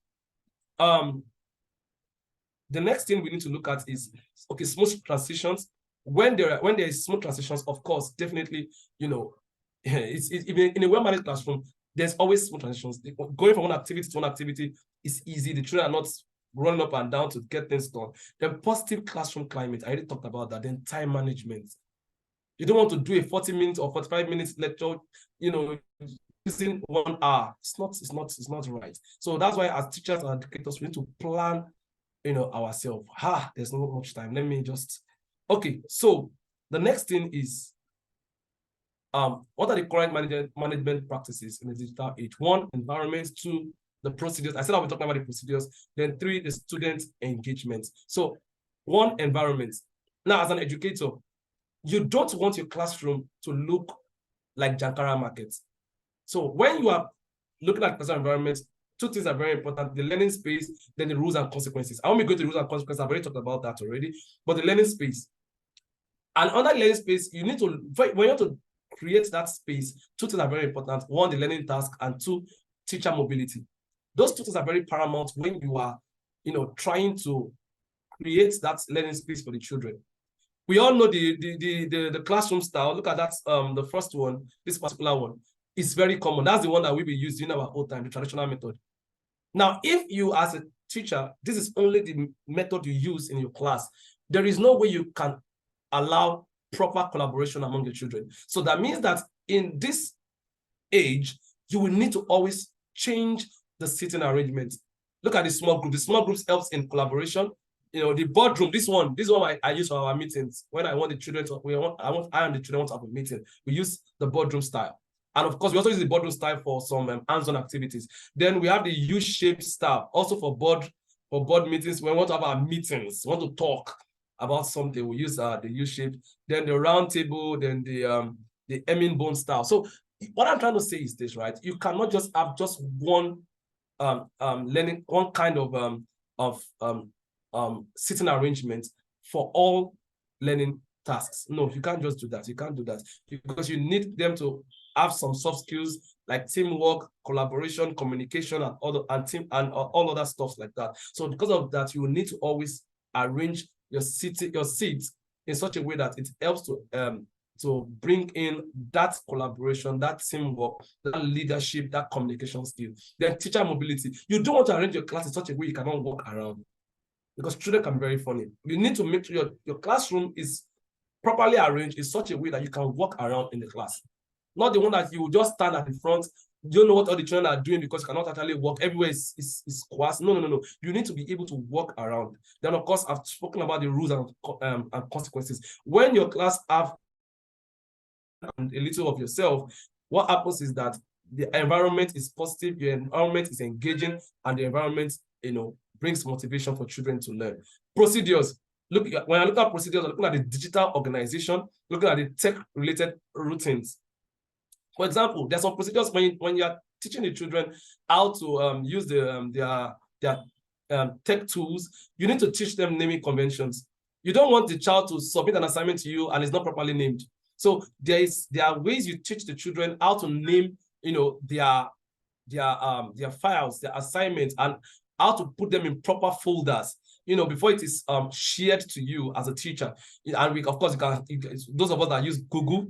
S2: the next thing we need to look at is, okay, smooth transitions. When there is smooth transitions, of course, definitely, it's even in a well-managed classroom, there's always smooth transitions. Going from one activity to one activity is easy. The children are not running up and down to get things done. Then positive classroom climate, I already talked about that. Then time management. You don't want to do a 40-minute or 45-minute lecture, using 1 hour. It's not right. So that's why as teachers and educators, we need to plan, ourselves. There's not much time. Let me just, okay. So the next thing is, what are the current management practices in the digital age? 1, environment. 2, the procedures. I said I'll be talking about the procedures. Then 3, the student engagement. So 1, environment. Now, as an educator, you don't want your classroom to look like Jankara markets. So when you are looking at classroom environments, 2 things are very important: the learning space, then the rules and consequences. I won't be going to the rules and consequences. I've already talked about that already. But the learning space. And under learning space, you need to, when you want to create that space, 2 things are very important: 1, the learning task, and 2, teacher mobility. Those 2 things are very paramount when you are, trying to create that learning space for the children. We all know the classroom style. Look at that, the first one, this particular one. It's very common. That's the one that we will use in our old time, the traditional method. Now, if you as a teacher, this is only the method you use in your class, there is no way you can allow proper collaboration among your children. So that means that in this age, you will need to always change the sitting arrangement. Look at the small group. The small groups helps in collaboration. The boardroom, this one I use for our meetings. When I want the children to, I and the children want to have a meeting, we use the boardroom style. And of course, we also use the boardroom style for some hands-on activities. Then we have the U-shaped style, also for board meetings. When we want to have our meetings, we want to talk about something, we use the U-shape. Then the round table, then the Emin-bone style. So what I'm trying to say is this, right? You cannot just have just one learning, one kind of sitting arrangement for all learning tasks. No, you can't just do that. You can't do that because you need them to have some soft skills like teamwork, collaboration, communication, and all other stuff like that. So because of that, you will need to always arrange your seats in such a way that it helps to bring in that collaboration, that teamwork, that leadership, that communication skill. Then teacher mobility. You don't want to arrange your class in such a way you cannot walk around, because children can be very funny. You need to make sure your classroom is properly arranged in such a way that you can walk around in the class. Not the one that you just stand at the front, you don't know what all the children are doing because you cannot actually walk. Everywhere is class. No. You need to be able to walk around. Then, of course, I've spoken about the rules and consequences. When your class have a little of yourself, what happens is that the environment is positive, your environment is engaging, and the environment, brings motivation for children to learn. Procedures. When I look at procedures, I'm looking at the digital organization, looking at the tech-related routines. For example, there's some procedures when you're teaching the children how to use their tech tools. You need to teach them naming conventions. You don't want the child to submit an assignment to you and it's not properly named. So there are ways you teach the children how to name, their files, their assignments, and how to put them in proper folders, before it is shared to you as a teacher. And of course, those of us that use Google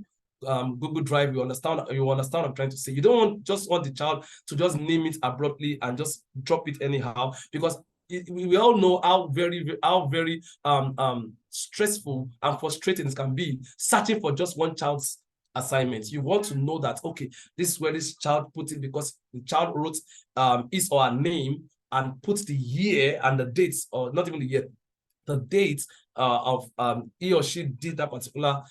S2: Drive, you understand what I'm trying to say. You don't want the child to just name it abruptly and just drop it anyhow, because we all know how very stressful and frustrating it can be searching for just one child's assignment. You want to know that, okay, this is where this child put it, because the child wrote his or her name and put the year and the dates, or not even the year, the date of he or she did that particular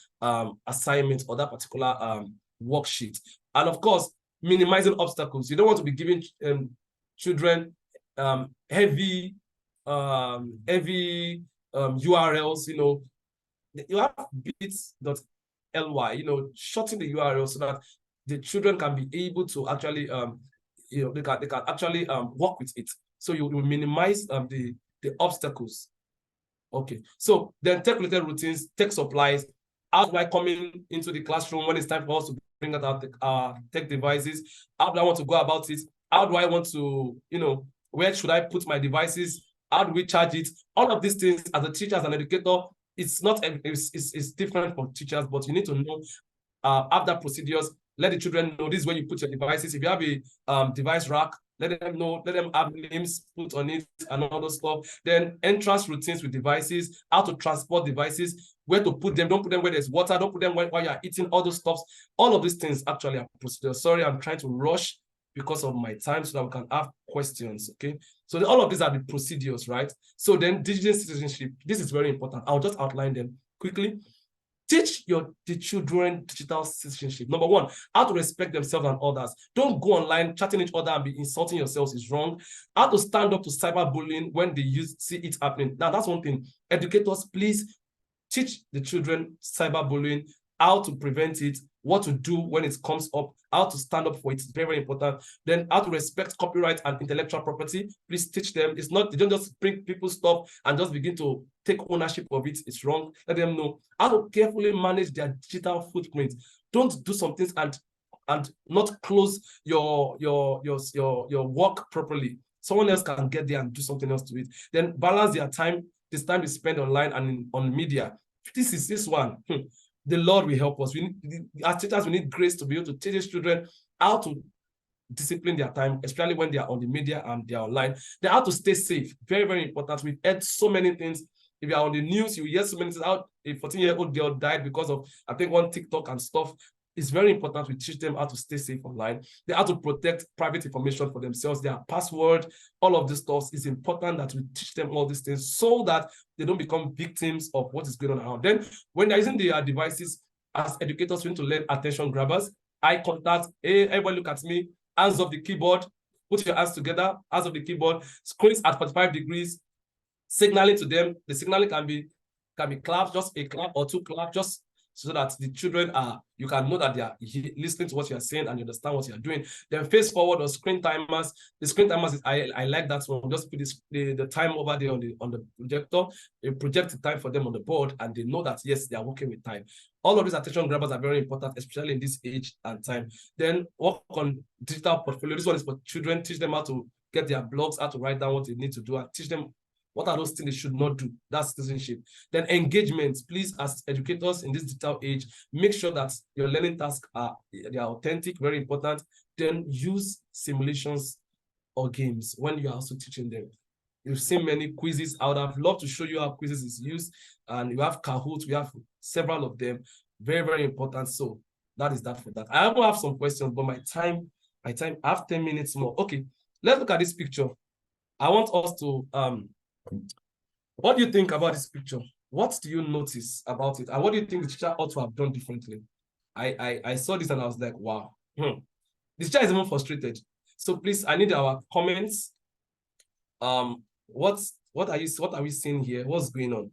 S2: assignment or that particular worksheet. And of course, minimizing obstacles. You don't want to be giving children heavy URLs. You know, you have bits.ly. You know, shorten the URL so that the children can be able to actually you know, they can actually work with it. So you will minimize the obstacles. Okay, so then take related routines, take supplies. How do I come into the classroom when it's time for us to bring out the tech devices? How do I want to go about it? How do I want to, you know, where should I put my devices? How do we charge it? All of these things, as a teacher, as an educator, it's not, it's different for teachers, but you need to know after procedures. Let the children know this is where you put your devices. If you have a device rack, let them know, let them have names put on it and all those stuff. Then entrance routines with devices, how to transport devices, where to put them. Don't put them where there's water. Don't put them while you're eating, all those stuff. All of these things actually are procedures. Sorry, I'm trying to rush because of my time so that we can have questions, okay? So all of these are the procedures, right? So then digital citizenship, this is very important. I'll just outline them quickly. Teach the children digital citizenship. Number one, how to respect themselves and others. Don't go online chatting each other and be insulting yourselves is wrong. How to stand up to cyberbullying when they see it happening. Now, that's one thing. Educators, please teach the children cyberbullying, how to prevent it, what to do when it comes up, how to stand up for it. It's very, very important. Then how to respect copyright and intellectual property. Please teach them. It's not, they don't just bring people's stuff and just begin to take ownership of it. It's wrong. Let them know how to carefully manage their digital footprint. Don't do some things and not close your work properly. Someone else can get there and do something else to it. Then balance their time, this time is spent online and on media. This one. The Lord will help us. We need, as teachers, we need grace to be able to teach children how to discipline their time, especially when they are on the media and they are online. They have to stay safe. Very, very important. We've heard so many things. If you are on the news, you hear so many things. How a 14-year-old girl died because of, I think, one TikTok and stuff. It's very important we teach them how to stay safe online. They have to protect private information for themselves, their password, all of this stuff. It's important that we teach them all these things so that they don't become victims of what is going on around. Then when they're using their devices, as educators, we need to learn attention grabbers, eye contact. Hey, everybody look at me, hands off the keyboard, put your hands together, hands off the keyboard, screens at 45 degrees, signaling to them. The signaling can be claps, just a clap or two claps, just so that the children you can know that they are listening to what you are saying and you understand what you are doing. Then face forward or screen timers. The screen timers, I like that one. Just put the time over there on the projector. You project the time for them on the board and they know that, yes, they are working with time. All of these attention grabbers are very important, especially in this age and time. Then work on digital portfolio. This one is for children. Teach them how to get their blogs, how to write down what they need to do, and teach them what are those things they should not do. That's citizenship. Then engagement. Please, as educators in this digital age, make sure that your learning tasks are authentic, very important. Then use simulations or games when you are also teaching them. You've seen many quizzes. I would have loved to show you how quizzes is used. And you have Kahoot. We have several of them. Very, very important. So that is that for that. I will have some questions, but my time, I have 10 minutes more. Okay, let's look at this picture. I want us to what do you think about this picture? What do you notice about it? And what do you think the teacher ought to have done differently? I saw this and I was like, wow. The teacher is even frustrated. So please, I need our comments. What are we seeing here? What's going on?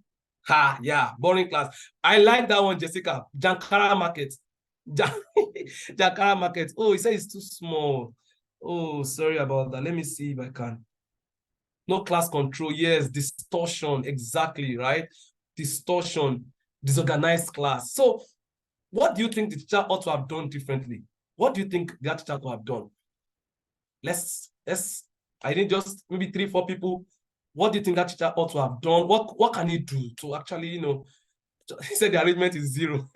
S2: Yeah, boring class. I like that one, Jessica. Jankara market. Jankara market. Oh, he said it's too small. Oh, sorry about that. Let me see if I can. No class control. Yes, distortion. Exactly, right? Distortion, disorganized class. So what do you think the teacher ought to have done differently? What do you think that teacher ought to have done? I need just maybe 3-4 people. What do you think that teacher ought to have done? What can he do to actually, he said the arrangement is 0.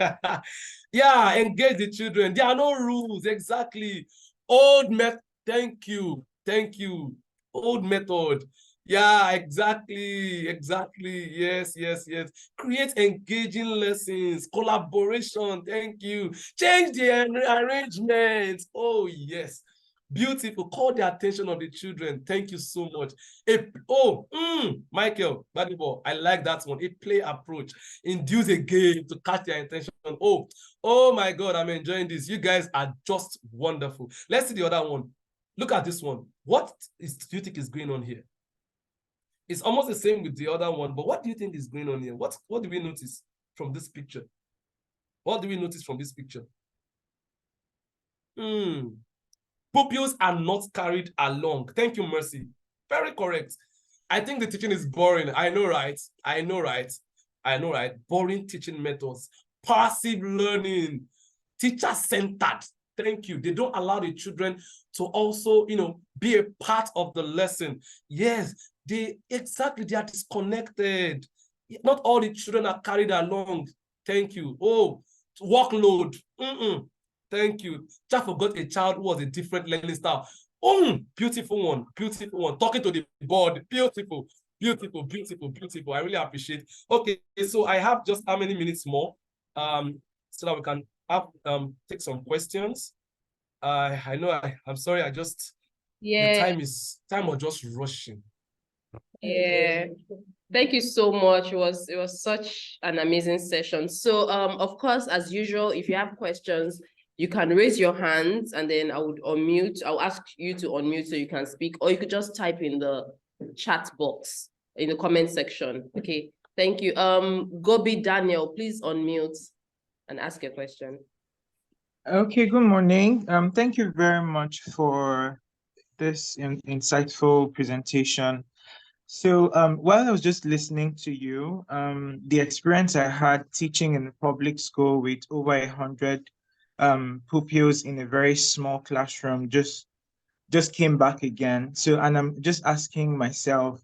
S2: Yeah, engage the children. There are no rules. Exactly. Old method. Thank you. Old method. Yeah, exactly. Yes. Create engaging lessons, collaboration. Thank you. Change the arrangement. Oh, yes. Beautiful. Call the attention of the children. Thank you so much. Michael, Badibo, I like that one. A play approach. Induce a game to catch their attention. Oh my God, I'm enjoying this. You guys are just wonderful. Let's see the other one. Look at this one. What do you think is going on here? It's almost the same with the other one, but what do you think is going on here? What do we notice from this picture? What do we notice from this picture? Pupils are not carried along. Thank you, Mercy. Very correct. I think the teaching is boring. I know, right? I know, right? I know, right? Boring teaching methods. Passive learning. Teacher-centered. Thank you. They don't allow the children to also, be a part of the lesson. Yes, they are disconnected. Not all the children are carried along. Thank you. Oh, workload. Thank you. Just forgot a child who was a different learning style. Beautiful one. Beautiful one. Talking to the board. Beautiful. Beautiful, beautiful, beautiful. I really appreciate. Okay, so I have just how many minutes more? So that we can have take some questions. I know I'm sorry, the time was just rushing.
S4: Yeah. Thank you so much. It was such an amazing session. So of course, as usual, if you have questions, you can raise your hands and then I would unmute. I'll ask you to unmute so you can speak, or you could just type in the chat box in the comment section. Okay, thank you. Gobi Daniel, please unmute and ask your question.
S6: Okay, good morning. Thank you very much for this insightful presentation. So while I was just listening to you, the experience I had teaching in the public school with over 100 pupils in a very small classroom just came back again. So, and I'm just asking myself,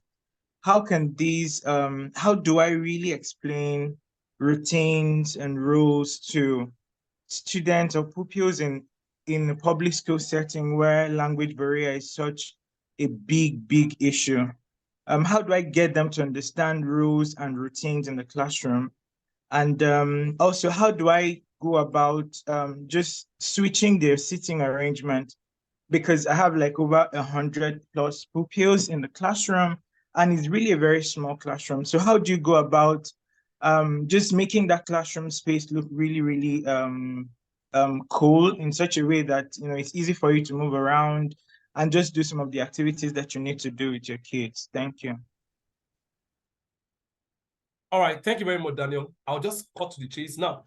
S6: how do I really explain routines and rules to students or pupils in a public school setting where language barrier is such a big issue? How do I get them to understand rules and routines in the classroom? And also, how do I go about just switching their sitting arrangement? Because I have like over 100 plus pupils in the classroom, and it's really a very small classroom. So how do you go about just making that classroom space look really cool in such a way that it's easy for you to move around and just do some of the activities that you need to do with your kids? Thank you.
S2: All right, thank you very much, Daniel. I'll just cut to the chase now.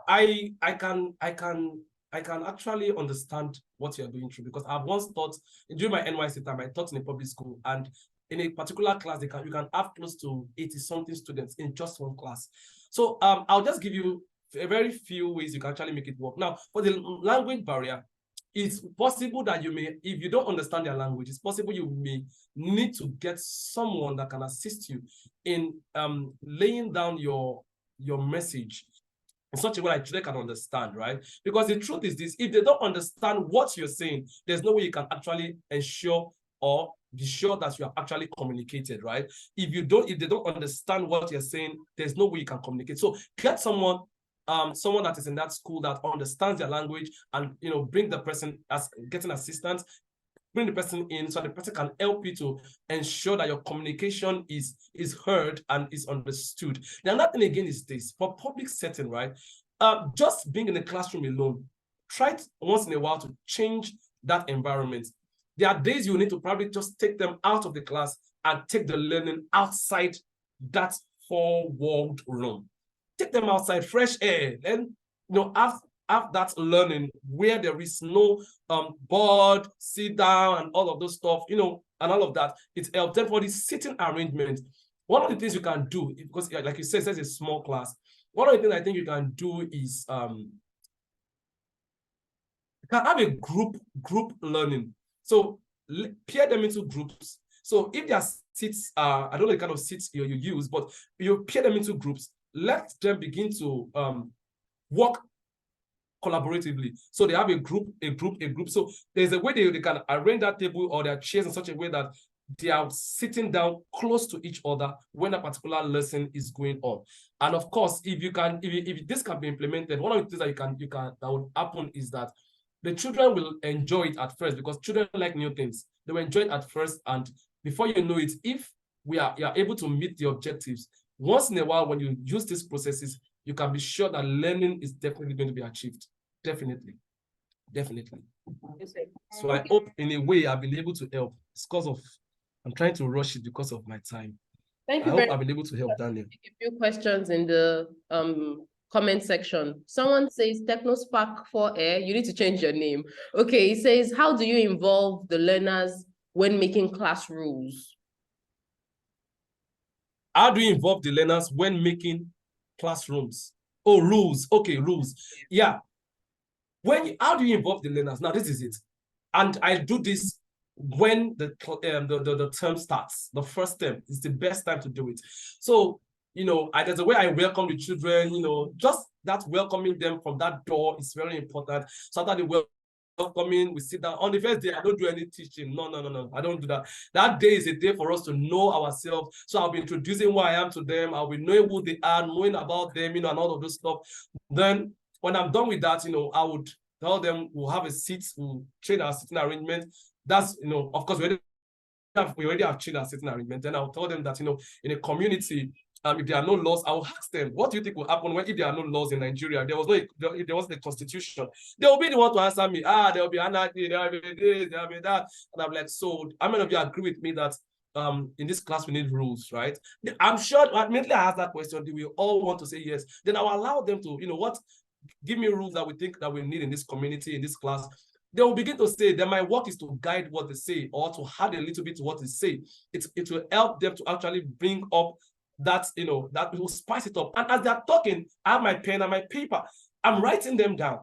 S2: I can actually understand what you're going through, because I've once taught during my NYC time. I taught in a public school, and in a particular class, you can have close to 80-something students in just one class. So I'll just give you a very few ways you can actually make it work. Now, for the language barrier, it's possible that you may, if you don't understand their language, it's possible you may need to get someone that can assist you in laying down your message in such a way that they can understand, right? Because the truth is this: if they don't understand what you're saying, there's no way you can actually ensure or be sure that you have actually communicated, right? If they don't understand what you're saying, there's no way you can communicate. So get someone that is in that school that understands their language, and bring the person as getting assistance. Bring the person in so the person can help you to ensure that your communication is heard and is understood. Now, another thing again is this: for public setting, right? Just being in the classroom alone, try once in a while to change that environment. There are days you need to probably just take them out of the class and take the learning outside that four-walled room. Take them outside, fresh air, and have that learning where there is no board, sit down, and all of those stuff, and all of that. It helps. Then for the sitting arrangement, one of the things you can do, because like you said, it's a small class. One of the things I think you can do is you can have a group learning. So pair them into groups. So if their seats are, I don't know the kind of seats you use, but you pair them into groups. Let them begin to work collaboratively. So they have a group. So there's a way they can arrange that table or their chairs in such a way that they are sitting down close to each other when a particular lesson is going on. And of course, if this can be implemented, one of the things that that would happen is that the children will enjoy it at first because children like new things. They will enjoy it at first, and before you know it, if you are able to meet the objectives, once in a while when you use these processes, you can be sure that learning is definitely going to be achieved. Definitely. So I hope in a way I've been able to help. It's because of, I'm trying to rush it because of my time.
S4: Thank
S2: I
S4: you
S2: hope
S4: very
S2: I've
S4: much.
S2: been able to help Daniel.
S4: A few questions in the comment section. Someone says TechnoSpark for Air, you need to change your name. Okay, it says, how do you involve the learners when making class rules?
S2: How do you involve the learners when making classrooms? Oh, rules. Okay, rules. Yeah. How do you involve the learners? Now, this is it. And I do this when the term starts. The first term is the best time to do it. So, there's a way I welcome the children, just that welcoming them from that door is very important. So after the welcoming, we sit down. On the first day, I don't do any teaching. No. I don't do that. That day is a day for us to know ourselves. So I'll be introducing who I am to them. I'll be knowing who they are, knowing about them, and all of those stuff. Then when I'm done with that, I would tell them we'll have a seat, we'll train our sitting arrangement. That's, of course, we already have trained our sitting arrangement. Then I'll tell them that, in a community, if there are no laws, I'll ask them, what do you think will happen if there are no laws in Nigeria? If there wasn't a constitution, they will be the one to answer me. There will be anarchy, there will be this, there will be that. And I'm like, so how many of you agree with me that in this class we need rules, right? I'm sure immediately I ask that question, they will all want to say yes. Then I'll allow them to, give me rules that we think that we need in this community, in this class. They will begin to say that my work is to guide what they say or to add a little bit to what they say. It will help them to actually bring up that, that will spice it up. And as they're talking, I have my pen and my paper. I'm writing them down.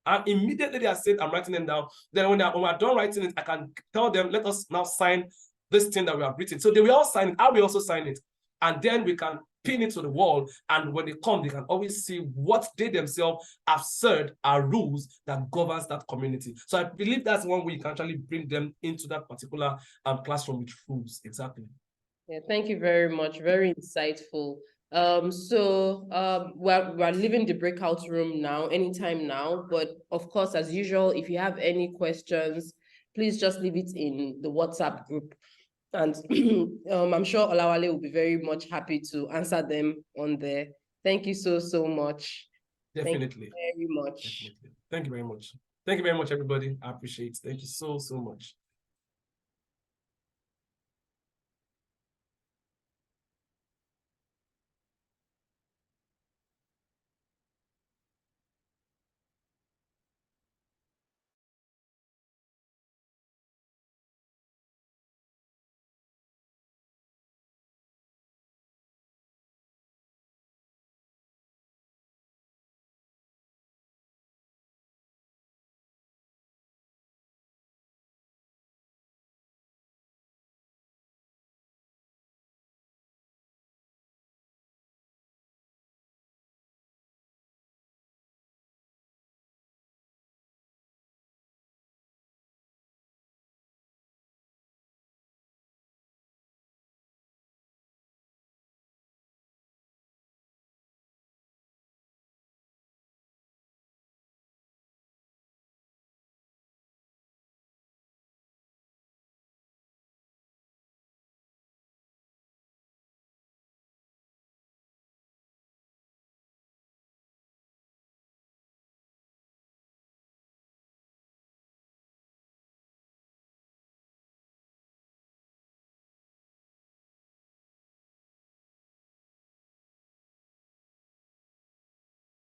S2: And immediately they are saying, I'm writing them down. Then when we're done writing it, I can tell them, let us now sign this thing that we have written. So they will all sign it. I will also sign it. And then we can pin it to the wall. And when they come, they can always see what they themselves have said are rules that governs that community. So I believe that's one way you can actually bring them into that particular classroom with rules. Exactly.
S4: Yeah, thank you very much. Very insightful. We're leaving the breakout room now, anytime now. But of course, as usual, if you have any questions, please just leave it in the WhatsApp group. And I'm sure Olawale will be very much happy to answer them on there. Thank you so much.
S2: Definitely.
S4: Thank you very much.
S2: Definitely. Thank you very much. Thank you very much, everybody. I appreciate it. Thank you so much.